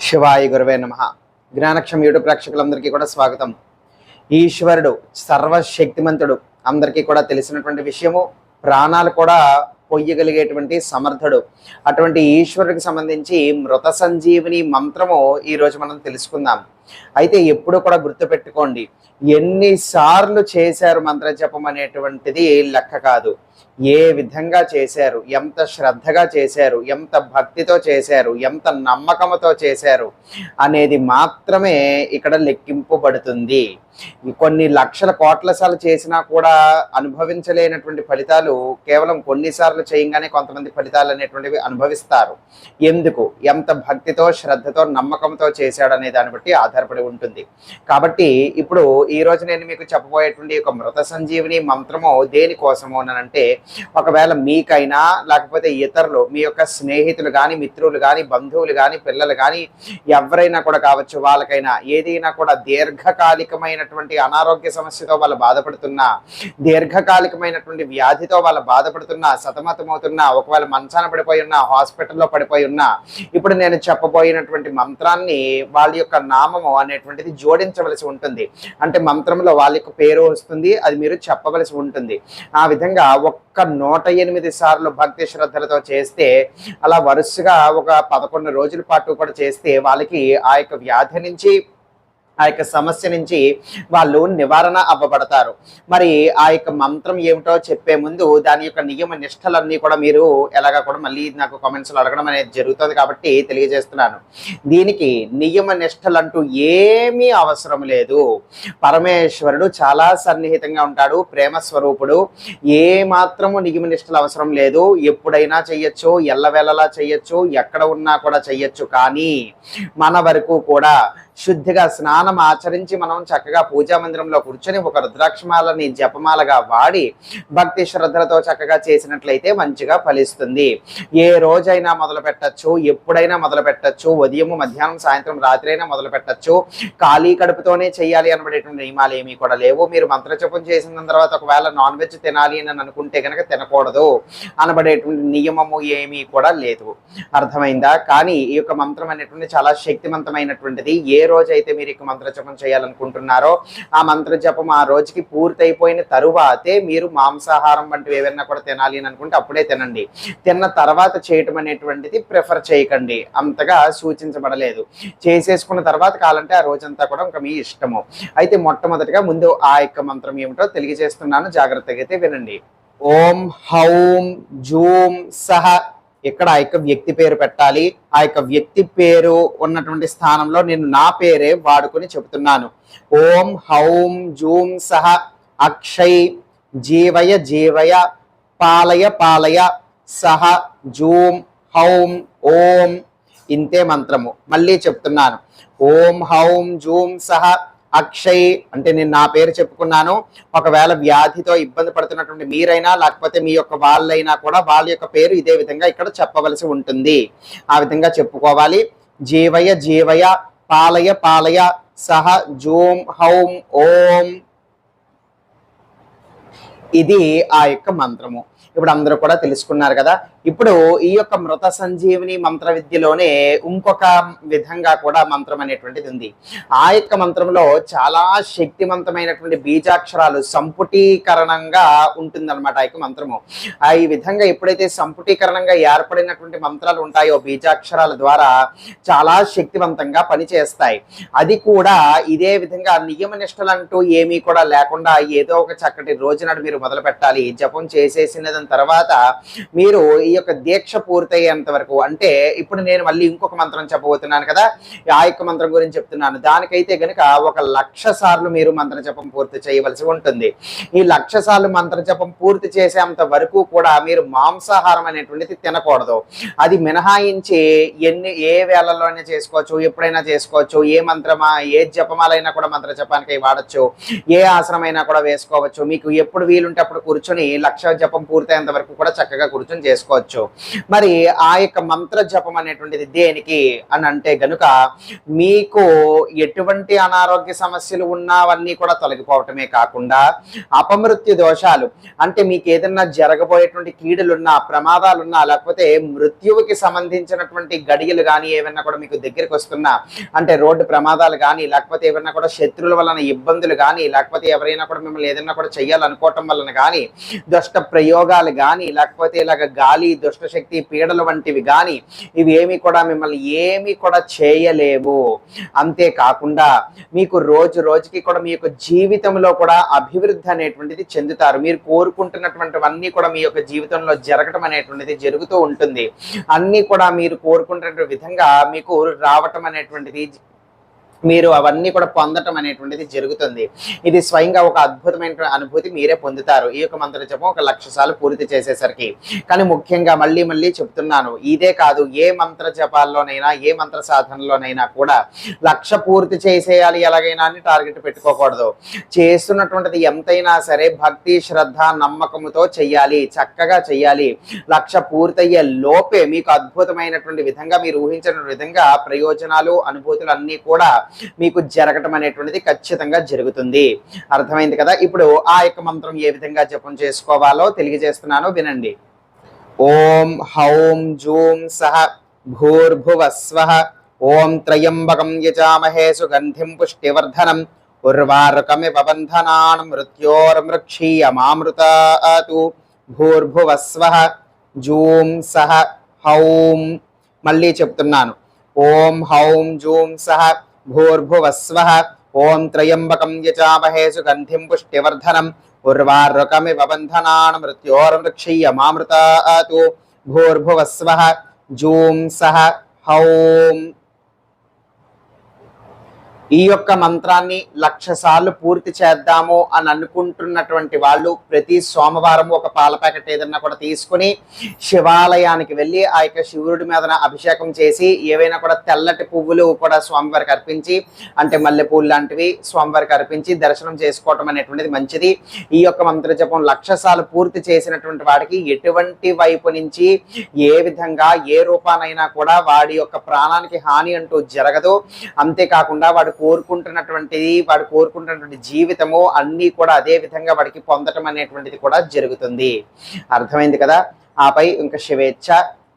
శివాయ గురవే నమః. జ్ఞానక్షం యూట్యూబ్ ప్రేక్షకులందరికీ కూడా స్వాగతం. ఈశ్వరుడు సర్వశక్తిమంతుడు, అందరికీ కూడా తెలిసినటువంటి విషయము. ప్రాణాలు కూడా పొయ్యగలిగేటువంటి సమర్థుడు. అటువంటి ఈశ్వరుడికి సంబంధించి మృత సంజీవిని మంత్రము ఈరోజు మనం తెలుసుకుందాం. అయితే ఎప్పుడు కూడా గుర్తుపెట్టుకోండి, ఎన్నిసార్లు చేశారు మంత్ర జపం అనేటువంటిది లెక్క కాదు. ఏ విధంగా చేశారు, ఎంత శ్రద్ధగా చేశారు, ఎంత భక్తితో చేశారు, ఎంత నమ్మకంతో చేశారు అనేది మాత్రమే ఇక్కడ లెక్కింపబడుతుంది. కొన్ని లక్షల కోట్ల సార్లు చేసినా కూడా అనుభవించలేనటువంటి ఫలితాలు కేవలం కొన్నిసార్లు చేయంగానే కొంతమంది ఫలితాలు అనేటువంటివి అనుభవిస్తారు. ఎందుకు? ఎంత భక్తితో, శ్రద్ధతో, నమ్మకంతో చేశాడు అనే దాన్ని బట్టి ఆధారపడి ఉంటుంది. కాబట్టి ఇప్పుడు ఈ రోజు నేను మీకు చెప్పబోయేటువంటి ఒక మృత సంజీవిని మంత్రము దేనికోసము అంటే, ఒకవేళ మీకైనా లేకపోతే ఇతరులు, మీ యొక్క స్నేహితులు కానీ, మిత్రులు కానీ, బంధువులు కానీ, పిల్లలు కానీ ఎవరైనా కూడా కావచ్చు, వాళ్ళకైనా ఏదైనా కూడా దీర్ఘకాలికమైనటువంటి అనారోగ్య సమస్యతో వాళ్ళు బాధపడుతున్నా, దీర్ఘకాలికమైనటువంటి వ్యాధితో వాళ్ళు బాధపడుతున్నా, సతమతమవుతున్నా, ఒకవేళ మంచాన పడిపోయి ఉన్నా, హాస్పిటల్లో పడిపోయి ఉన్నా, ఇప్పుడు నేను చెప్పబోయినటువంటి మంత్రాన్ని వాళ్ళ యొక్క నామము అనేటువంటిది జోడించవలసి ఉంటుంది. అంటే మంత్రంలో వాళ్ళ యొక్క పేరు వస్తుంది, అది మీరు చెప్పవలసి ఉంటుంది. ఆ విధంగా ఒక్క 108 సార్లు భక్తి శ్రద్ధలతో చేస్తే, అలా వరుసగా ఒక 11 రోజుల పాటు కూడా చేస్తే వాళ్ళకి ఆ యొక్క వ్యాధి నుంచి, ఆ యొక్క సమస్య నుంచి వాళ్ళు నివారణ అవ్వబడతారు. మరి ఆ యొక్క మంత్రం ఏమిటో చెప్పే ముందు దాని యొక్క నియమ నిష్టలన్నీ కూడా మీరు ఎలాగా కూడా మళ్ళీ నాకు కామెంట్స్లో అడగడం అనేది జరుగుతుంది కాబట్టి తెలియజేస్తున్నాను. దీనికి నియమ నిష్టలంటూ ఏమీ అవసరం లేదు. పరమేశ్వరుడు చాలా సన్నిహితంగా ఉంటాడు, ప్రేమ స్వరూపుడు. ఏ మాత్రము నియమ నిష్టలు అవసరం లేదు. ఎప్పుడైనా చెయ్యొచ్చు, ఎల్లవేళలా చెయ్యొచ్చు, ఎక్కడ ఉన్నా కూడా చెయ్యొచ్చు. కానీ మన వరకు కూడా శుద్ధిగా స్నానం ఆచరించి మనం చక్కగా పూజా మందిరంలో కూర్చొని ఒక రుద్రాక్షమాలని జపమాలగా వాడి భక్తి శ్రద్ధలతో చక్కగా చేసినట్లయితే మంచిగా ఫలిస్తుంది. ఏ రోజైనా మొదలు పెట్టచ్చు, ఎప్పుడైనా మొదలు పెట్టచ్చు, ఉదయం, మధ్యాహ్నం, సాయంత్రం, రాత్రి అయినా మొదలు పెట్టచ్చు. ఖాళీ కడుపుతోనే చేయాలి అనబడేటువంటి నియమాలు ఏమీ కూడా లేవు. మీరు మంత్రజపం చేసిన తర్వాత ఒకవేళ నాన్ వెజ్ తినాలి అని అనుకుంటే కనుక తినకూడదు అనబడేటువంటి నియమము ఏమీ కూడా లేదు. అర్థమైందా? కానీ ఈ యొక్క మంత్రం అనేటువంటి చాలా శక్తివంతమైనటువంటిది. ఏ రోజైతే మీరు ఇక మంత్ర జపం చేయాలనుకుంటున్నారో ఆ మంత్ర జపం ఆ రోజుకి పూర్తయిపోయిన తరువాతే మీరు మాంసాహారం వంటివి ఏవైనా కూడా తినాలి అని అనుకుంటే అప్పుడే తినండి. తిన్న తర్వాత చేయటం అనేటువంటిది ప్రిఫర్ చేయకండి, అంతగా సూచించబడలేదు. చేసేసుకున్న తర్వాత కావాలంటే ఆ రోజంతా కూడా ఇంకా మీ ఇష్టము. అయితే మొట్టమొదటిగా ముందు ఆ యొక్క మంత్రం ఏమిటో తెలియజేస్తున్నాను, జాగ్రత్తగా అయితే వినండి. ఓం హౌం జూం సహ. ఇక్కడ ఆ యొక్క వ్యక్తి పేరు పెట్టాలి. ఆ యొక్క వ్యక్తి పేరు ఉన్నటువంటి స్థానంలో నేను నా పేరే వాడుకొని చెబుతున్నాను. ఓం హౌం జూం సహ అక్షయ్ జీవయ జీవయ పాలయ పాలయ సహ జూం హౌం ఓం. ఇంతే మంత్రము. మళ్ళీ చెప్తున్నాను. ఓం హౌం జూం సహ అక్షయ్ అంటే నేను నా పేరు చెప్పుకున్నాను. ఒకవేళ వ్యాధితో ఇబ్బంది పడుతున్నటువంటి మీరైనా లేకపోతే మీ యొక్క వాళ్ళైనా కూడా వాళ్ళ యొక్క పేరు ఇదే విధంగా ఇక్కడ చెప్పవలసి ఉంటుంది. ఆ విధంగా చెప్పుకోవాలి. జీవయ జీవయ పాలయ పాలయ సహ జూం హౌం ఓం. ఇది ఆ యొక్క మంత్రము. ఇప్పుడు అందరూ కూడా తెలుసుకున్నారు కదా. ఇప్పుడు ఈ యొక్క మృత సంజీవిని మంత్ర విద్యలోనే ఇంకొక విధంగా కూడా మంత్రం అనేటువంటిది ఉంది. ఆ యొక్క మంత్రంలో చాలా శక్తివంతమైనటువంటి బీజాక్షరాలు సంపుటీకరణంగా ఉంటుందన్నమాట ఆ యొక్క మంత్రము. ఈ విధంగా ఎప్పుడైతే సంపుటీకరణంగా ఏర్పడినటువంటి మంత్రాలు ఉంటాయో బీజాక్షరాల ద్వారా చాలా శక్తివంతంగా పనిచేస్తాయి. అది కూడా ఇదే విధంగా నియమ నిష్టలంటూ ఏమీ కూడా లేకుండా ఏదో ఒక చక్కటి రోజునాడు మీరు మొదలు పెట్టాలి. జపం చేసేసిన తర్వాత మీరు ఈ యొక్క దీక్ష పూర్తయ్యేంత వరకు, అంటే ఇప్పుడు నేను మళ్ళీ ఇంకొక మంత్రం చెప్పబోతున్నాను కదా, ఆ యొక్క మంత్రం గురించి చెప్తున్నాను. దానికైతే గనుక 1,00,000 సార్లు మీరు మంత్ర జపం పూర్తి చేయవలసి ఉంటుంది. ఈ 1,00,000 సార్లు మంత్ర జపం పూర్తి చేసేంత వరకు కూడా మీరు మాంసాహారం అనేటువంటిది తినకూడదు. అది మినహాయించి ఏ వేళల్లోనే చేసుకోవచ్చు, ఎప్పుడైనా చేసుకోవచ్చు. ఏ మంత్రమా, ఏ జపమాలైనా కూడా మంత్ర జపానికి వాడచ్చు. ఏ ఆసనమైనా కూడా వేసుకోవచ్చు. మీకు ఎప్పుడు వీలు వీలుంటే అప్పుడు కూర్చొని లక్ష జపం పూర్తయ్యేంత వరకు కూడా చక్కగా కూర్చొని చేసుకోవచ్చు. మరి ఆ యొక్క మంత్ర జపం అనేటువంటిది దేనికి అని అంటే గనుక మీకు ఎటువంటి అనారోగ్య సమస్యలు ఉన్నావన్నీ కూడా తొలగిపోవటమే కాకుండా అపమృత్యు దోషాలు అంటే మీకు ఏదైనా జరగబోయేటువంటి కీడులున్నా, ప్రమాదాలున్నా, లేకపోతే మృత్యువుకి సంబంధించినటువంటి గడియలు కానీ ఏమైనా కూడా మీకు దగ్గరికి వస్తున్నా, అంటే రోడ్డు ప్రమాదాలు కానీ, లేకపోతే ఏమైనా కూడా శత్రువుల వలన ఇబ్బందులు కానీ, లేకపోతే ఎవరైనా కూడా మిమ్మల్ని ఏదైనా కూడా చెయ్యాలనుకోవటం వలన కానీ, దుష్ట ప్రయోగాలు కానీ, లేకపోతే ఇలాగ గాలి దుష్టశక్తి పీడలు వంటివి కానీ, ఇవి ఏమి కూడా మిమ్మల్ని ఏమి కూడా చేయలేవు. అంతేకాకుండా మీకు రోజు రోజుకి కూడా మీ యొక్క జీవితంలో కూడా అభివృద్ధి అనేటువంటిది చెందుతారు. మీరు కోరుకుంటున్నటువంటివన్నీ కూడా మీ యొక్క జీవితంలో జరగటం అనేటువంటిది జరుగుతూ ఉంటుంది. అన్నీ కూడా మీరు కోరుకుంటున్న విధంగా మీకు రావటం అనేటువంటిది, మీరు అవన్నీ కూడా పొందటం అనేటువంటిది జరుగుతుంది. ఇది స్వయంగా ఒక అద్భుతమైన అనుభూతి మీరే పొందుతారు ఈ యొక్క మంత్ర జపం 1,00,000 సార్లు పూర్తి చేసేసరికి. కానీ ముఖ్యంగా మళ్ళీ మళ్ళీ చెప్తున్నాను, ఇదే కాదు ఏ మంత్ర జపాల్లోనైనా ఏ మంత్ర సాధనలోనైనా కూడా 1,00,000 పూర్తి చేసేయాలి ఎలాగైనా అని టార్గెట్ పెట్టుకోకూడదు. చేస్తున్నటువంటిది ఎంతైనా సరే భక్తి, శ్రద్ధ, నమ్మకంతో చెయ్యాలి, చక్కగా చెయ్యాలి. 1,00,000 పూర్తయ్యే లోపే మీకు అద్భుతమైనటువంటి విధంగా, మీరు ఊహించిన విధంగా ప్రయోజనాలు, అనుభూతులు అన్నీ కూడా మీకు జరగటం అనేటువంటిది ఖచ్చితంగా జరుగుతుంది. అర్థమైంది కదా? ఇప్పుడు ఆ యొక్క మంత్రం ఏ విధంగా జపం చేసుకోవాలో తెలియజేస్తున్నాను, వినండి. ఓం హౌం జూం సహ భూర్భువస్వః ఓం త్రయంబకం యజామహే సుగంధిం పుష్టివర్ధనం ఉర్వారుకమివ బంధనాన్ మృత్యోర్మృక్షీయమామృతాతు. భూర్భువస్వః జూం సహ హౌం. మళ్ళీ చెప్తున్నాను, ఓం హౌం జూం సహ భూర్భువస్వః ఓం త్రయంబకం యజామహే సుగంధిం పుష్టివర్ధనం ఉర్వారుకమివ బంధనాన్ మృత్యోర్మృక్షీయమామృతాతు. భూర్భువస్వః జూం సహ హౌం. ఈ యొక్క మంత్రాన్ని 1,00,000 సార్లు పూర్తి చేద్దాము అని అనుకుంటున్నటువంటి వాళ్ళు ప్రతి సోమవారం ఒక పాల ప్యాకెట్ ఏదన్నా కూడా తీసుకుని శివాలయానికి వెళ్ళి ఆ యొక్క శివుడి మీద అభిషేకం చేసి ఏవైనా కూడా తెల్లటి పువ్వులు కూడా స్వామివారికి అర్పించి, అంటే మల్లెపూలు లాంటివి స్వామివారికి అర్పించి దర్శనం చేసుకోవటం అనేటువంటిది మంచిది. ఈ యొక్క మంత్ర జపం 1,00,000 సార్లు పూర్తి చేసినటువంటి వాడికి ఎటువంటి వైపు నుంచి ఏ విధంగా ఏ రూపానైనా కూడా వాడి యొక్క ప్రాణానికి హాని అంటూ జరగదు. అంతేకాకుండా వాడు కోరుకుంటున్నటువంటి జీవితము అన్నీ కూడా అదే విధంగా వాడికి పొందటం అనేటువంటిది కూడా జరుగుతుంది. అర్థమైంది కదా? ఆపై ఇంకా శివేచ్ఛ,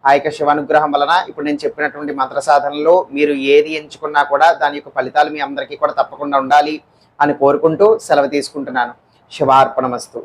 ఆ యొక్క శివానుగ్రహం వలన ఇప్పుడు నేను చెప్పినటువంటి మంత్ర సాధనలో మీరు ఏది ఎంచుకున్నా కూడా దాని యొక్క ఫలితాలు మీ అందరికీ కూడా తప్పకుండా ఉండాలి అని కోరుకుంటూ సెలవు తీసుకుంటున్నాను. శివార్పణమస్తు.